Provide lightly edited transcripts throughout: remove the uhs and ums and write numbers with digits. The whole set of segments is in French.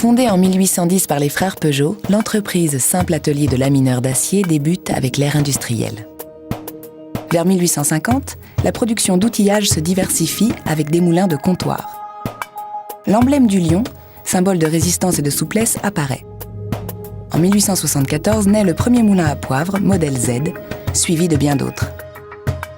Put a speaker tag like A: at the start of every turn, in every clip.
A: Fondée en 1810 par les frères Peugeot, l'entreprise simple atelier de lamineur d'acier débute avec l'ère industrielle. Vers 1850, la production d'outillage se diversifie avec des moulins de comptoir. L'emblème du lion, symbole de résistance et de souplesse, apparaît. En 1874 naît le premier moulin à poivre, modèle Z, suivi de bien d'autres.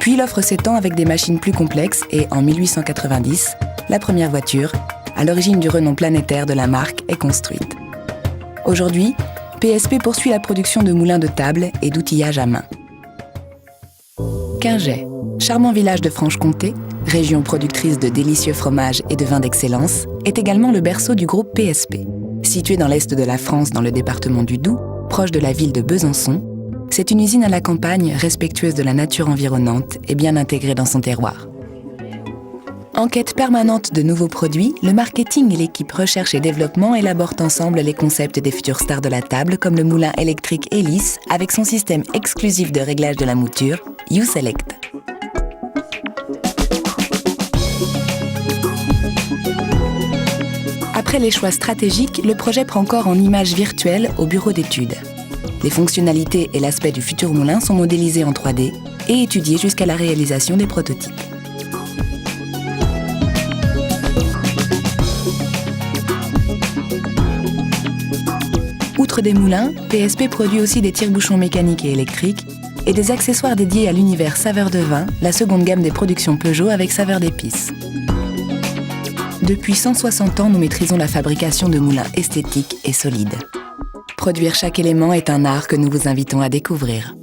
A: Puis l'offre s'étend avec des machines plus complexes et, en 1890, la première voiture, à l'origine du renom planétaire de la marque, est construite. Aujourd'hui, PSP poursuit la production de moulins de table et d'outillage à main. Quinget, charmant village de Franche-Comté, région productrice de délicieux fromages et de vins d'excellence, est également le berceau du groupe PSP. Situé dans l'est de la France, dans le département du Doubs, proche de la ville de Besançon, c'est une usine à la campagne respectueuse de la nature environnante et bien intégrée dans son terroir. En quête permanente de nouveaux produits, le marketing et l'équipe recherche et développement élaborent ensemble les concepts des futures stars de la table comme le moulin électrique Hélice avec son système exclusif de réglage de la mouture, U-Select. Après les choix stratégiques, le projet prend corps en images virtuelles au bureau d'études. Les fonctionnalités et l'aspect du futur moulin sont modélisés en 3D et étudiés jusqu'à la réalisation des prototypes. Outre des moulins, PSP produit aussi des tire-bouchons mécaniques et électriques et des accessoires dédiés à l'univers saveur de vin, la seconde gamme des productions Peugeot avec saveur d'épices. Depuis 160 ans, nous maîtrisons la fabrication de moulins esthétiques et solides. Produire chaque élément est un art que nous vous invitons à découvrir.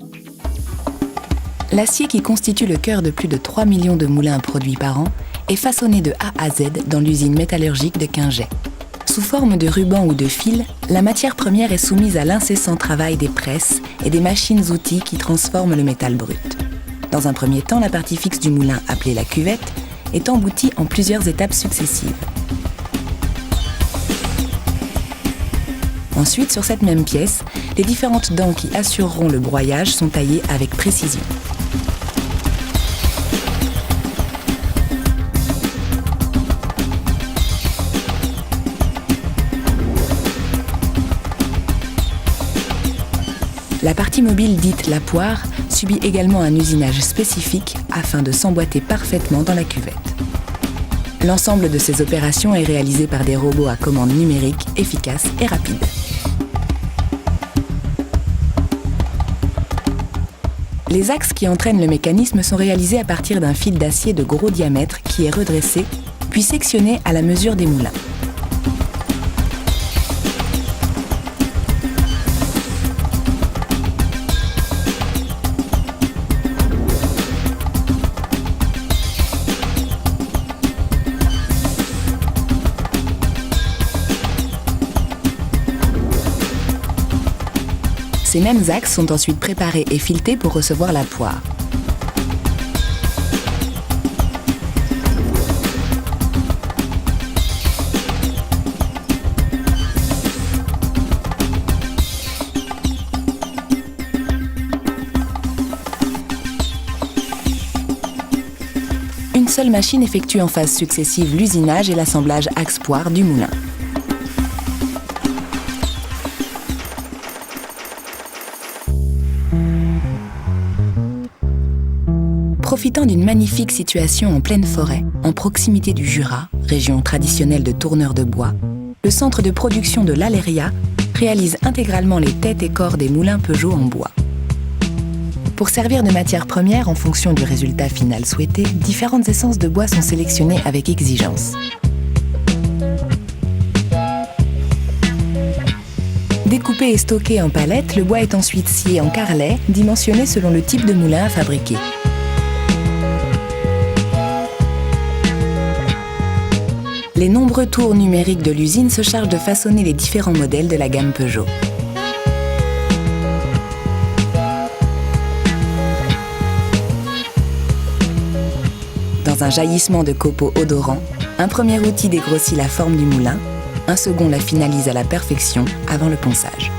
A: L'acier qui constitue le cœur de plus de 3 millions de moulins produits par an est façonné de A à Z dans l'usine métallurgique de Quinget. Sous forme de ruban ou de fil, la matière première est soumise à l'incessant travail des presses et des machines-outils qui transforment le métal brut. Dans un premier temps, la partie fixe du moulin, appelée la cuvette, est emboutie en plusieurs étapes successives. Ensuite, sur cette même pièce, les différentes dents qui assureront le broyage sont taillées avec précision. La partie mobile dite la poire subit également un usinage spécifique afin de s'emboîter parfaitement dans la cuvette. L'ensemble de ces opérations est réalisé par des robots à commande numérique efficaces et rapides. Les axes qui entraînent le mécanisme sont réalisés à partir d'un fil d'acier de gros diamètre qui est redressé, puis sectionné à la mesure des moulins. Ces mêmes axes sont ensuite préparés et filetés pour recevoir la poire. Une seule machine effectue en phase successive l'usinage et l'assemblage axe-poire du moulin. Profitant d'une magnifique situation en pleine forêt, en proximité du Jura, région traditionnelle de tourneurs de bois, le centre de production de l'Aléria réalise intégralement les têtes et corps des moulins Peugeot en bois. Pour servir de matière première en fonction du résultat final souhaité, différentes essences de bois sont sélectionnées avec exigence. Découpé et stocké en palettes, le bois est ensuite scié en carrelets, dimensionné selon le type de moulin à fabriquer. Les nombreux tours numériques de l'usine se chargent de façonner les différents modèles de la gamme Peugeot. Dans un jaillissement de copeaux odorants, un premier outil dégrossit la forme du moulin, un second la finalise à la perfection avant le ponçage.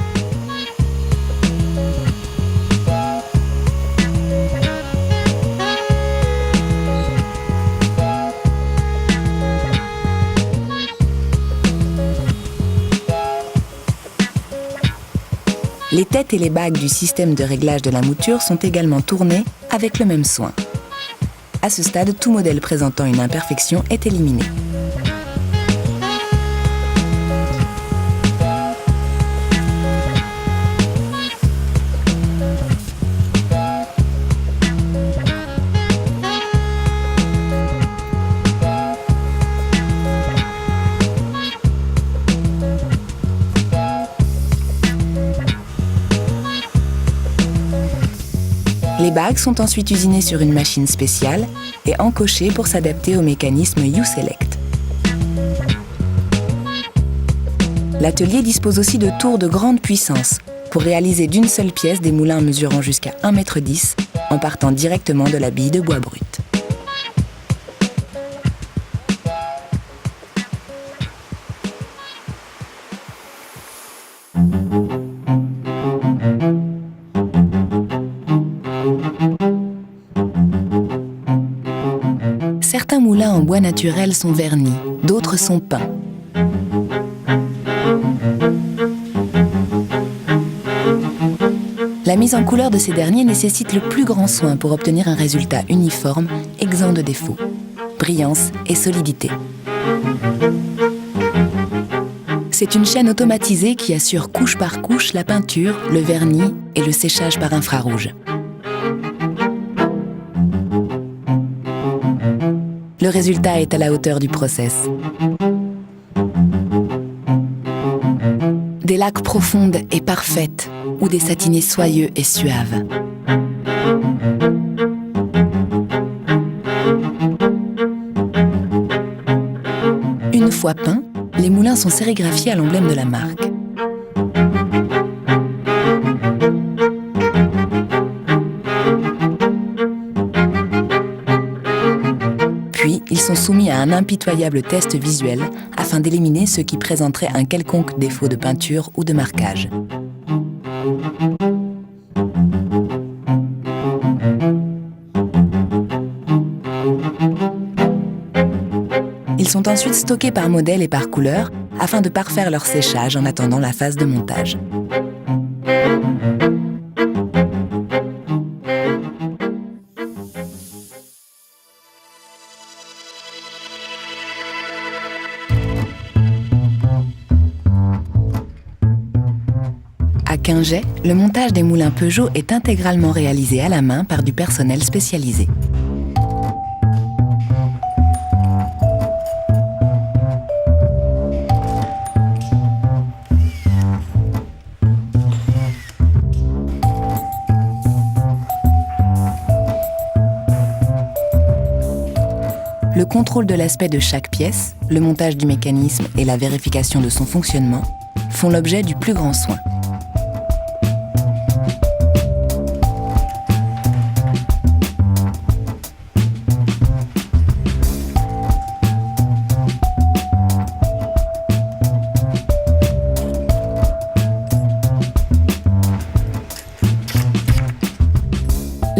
A: Les têtes et les bagues du système de réglage de la mouture sont également tournées avec le même soin. À ce stade, tout modèle présentant une imperfection est éliminé. Les bagues sont ensuite usinées sur une machine spéciale et encochées pour s'adapter au mécanisme U-Select. L'atelier dispose aussi de tours de grande puissance pour réaliser d'une seule pièce des moulins mesurant jusqu'à 1,10 m en partant directement de la bille de bois brut. Certains moulins en bois naturel sont vernis, d'autres sont peints. La mise en couleur de ces derniers nécessite le plus grand soin pour obtenir un résultat uniforme, exempt de défauts, brillance et solidité. C'est une chaîne automatisée qui assure couche par couche la peinture, le vernis et le séchage par infrarouge. Le résultat est à la hauteur du process. Des laques profondes et parfaites ou des satinés soyeux et suaves. Une fois peints, les moulins sont sérigraphiés à l'emblème de la marque. Puis, ils sont soumis à un impitoyable test visuel afin d'éliminer ceux qui présenteraient un quelconque défaut de peinture ou de marquage. Ils sont ensuite stockés par modèle et par couleur afin de parfaire leur séchage en attendant la phase de montage. À Quinget, le montage des moulins Peugeot est intégralement réalisé à la main par du personnel spécialisé. Le contrôle de l'aspect de chaque pièce, le montage du mécanisme et la vérification de son fonctionnement font l'objet du plus grand soin.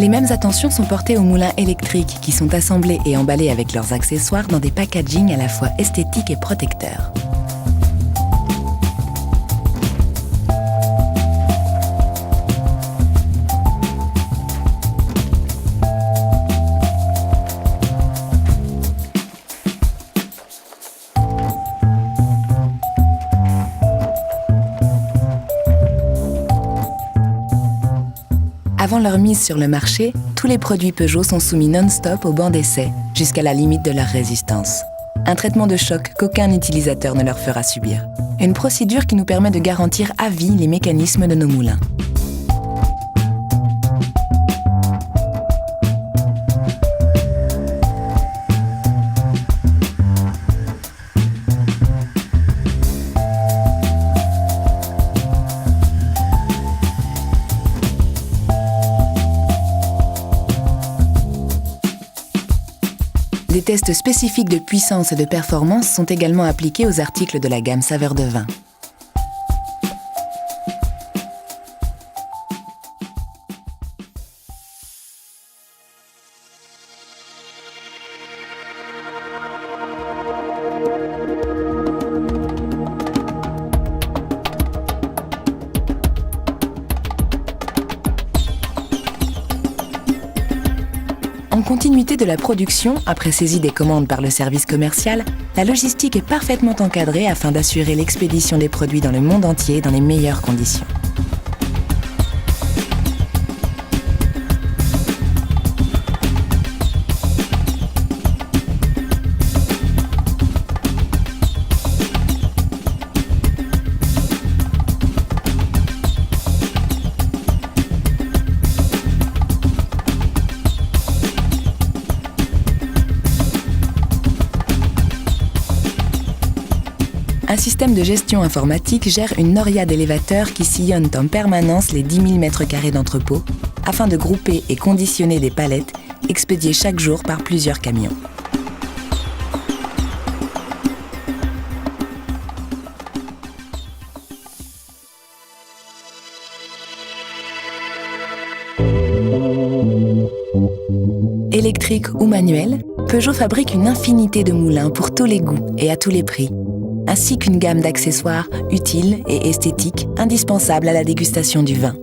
A: Les mêmes attentions sont portées aux moulins électriques qui sont assemblés et emballés avec leurs accessoires dans des packagings à la fois esthétiques et protecteurs. Avant leur mise sur le marché, tous les produits Peugeot sont soumis non-stop au banc d'essai, jusqu'à la limite de leur résistance. Un traitement de choc qu'aucun utilisateur ne leur fera subir. Une procédure qui nous permet de garantir à vie les mécanismes de nos moulins. Des tests spécifiques de puissance et de performance sont également appliqués aux articles de la gamme saveur de vin. En continuité de la production, après saisie des commandes par le service commercial, la logistique est parfaitement encadrée afin d'assurer l'expédition des produits dans le monde entier dans les meilleures conditions. Un système de gestion informatique gère une noria d'élévateurs qui sillonnent en permanence les 10 000 m² d'entrepôt afin de grouper et conditionner des palettes expédiées chaque jour par plusieurs camions. Électrique ou manuel, Peugeot fabrique une infinité de moulins pour tous les goûts et à tous les prix, ainsi qu'une gamme d'accessoires utiles et esthétiques indispensables à la dégustation du vin.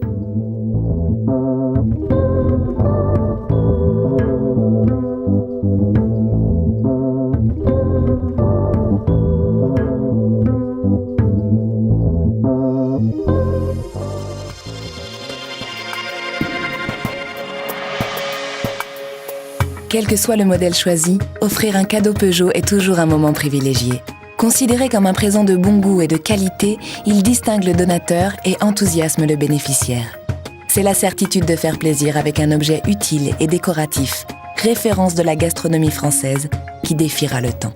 A: Quel que soit le modèle choisi, offrir un cadeau Peugeot est toujours un moment privilégié. Considéré comme un présent de bon goût et de qualité, il distingue le donateur et enthousiasme le bénéficiaire. C'est la certitude de faire plaisir avec un objet utile et décoratif, référence de la gastronomie française qui défiera le temps.